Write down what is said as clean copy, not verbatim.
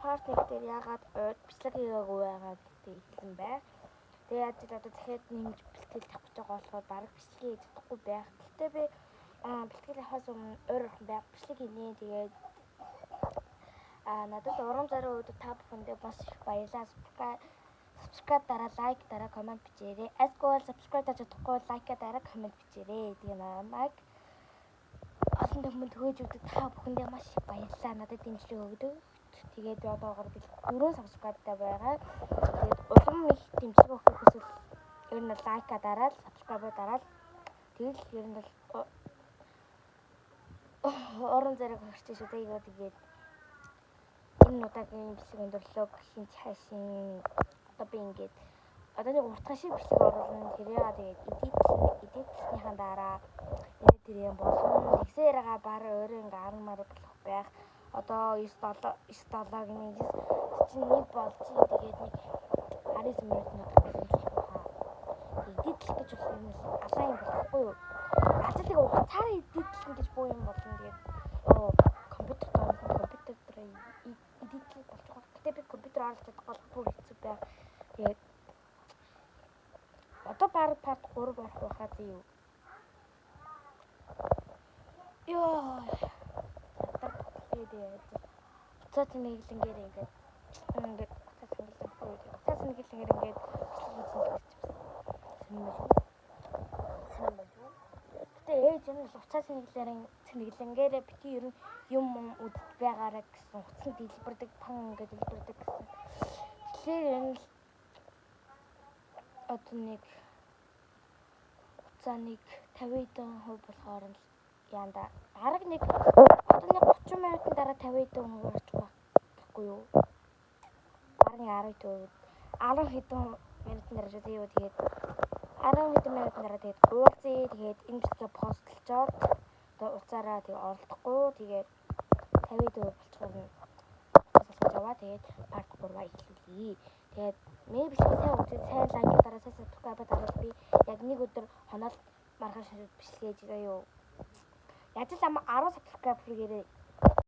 part 1 дээр яагаад бичлэг хийгээгүй байгаа гэдгийг хэлсэн бай. Тэгээд одоо дахиад нэмж бэлтгэл тавих гэж байгаа болохоор баг бичлэг хийж чадахгүй байх. Гэхдээ би бэлтгэл авахаас өмнө өөрөөр байх бичлэг хийнэ. Тэгээд надад урам зориг өгдөг та бүхэндээ бас их баярлалаа. Subscribe дараа, лайк дараа, коммент бичээрэй. Асгүй subscribe хийж чадахгүй лайка дараа, коммент бичээрэй. Тэгээ намайг олон хүмүүс төгөөж өгдөг та бүхэндээ маш их баярлалаа. Надад дэмжлэг өгдөг. Тэгээд би одоогоор 4 subscribe-тай байгаа. Тэгээд улам их дэмжлэг өгөх хүсвэл ер нь лайка дараад, subscribe дараад тэгэл ер нь орон зэрэг гарч шүү дээ. Тэгээд энэ удаагийн бичлэг өндөрлөг хин цаашин одоо би ингээд одоо нэг уртхан шиг бичлэг оруулна. Тэрээ тэгээд эдитлснийхаа дараа тэрийн болгон тэгсээрээ баг өөрөө ингээ 10 мар болох байх. Одоо 9-7-гийн чинь нэг болж тэгээд нэг 19 минут надад хаа. Эдитлэх гэж болох юм алаа юм болохгүй юу? Ачаалыг цаана эдитлэх гэж буу юм болно. Тэгээд компьютер дээр эдитлэх болж байгаа. Гэтэ би компьютер оруулж чадахгүй бүр хэцүү байх. Тэгээд одоо part 3 болох байхаа зөө. Йоо. Уцаа цэнгэлэнгээр ингээд уцаа цэнгэлэнгээр ингээд гэтээ ээж нь уцаа цэнгэлэнгээр бити ер нь юм үдд байгаараа гэсэн утсан дэлбэрдэг пан ингээд дэлбэрдэг гэсэн. Тэгэхээр энэ одоо нэг уцааныг 50% болохоор л яанда арга нэг одоо нэг 30 минутын дараа 50% орж байхгүй юу? Барны 10 хэдэн минутын дараа юу тэгээд 10 хэдэн минутын дараа тэгээд уулзъя. Тэгээд энэ бичлэгээ постлчоод одоо уцаараа тэг оролдохгүй тэгээд 50% болчихоор нь сонсож яваа. Тэгээд part 3 эхлүүлье. Тэгээд මේ бичлэгээ сайн үзээд сайн лайк дараа сайн subscribe дараад би яг нэг өдөр хоноод маргааш бичлэгээ хийж байгаа юу. Яаж л 10 subscribe хүргээрэй.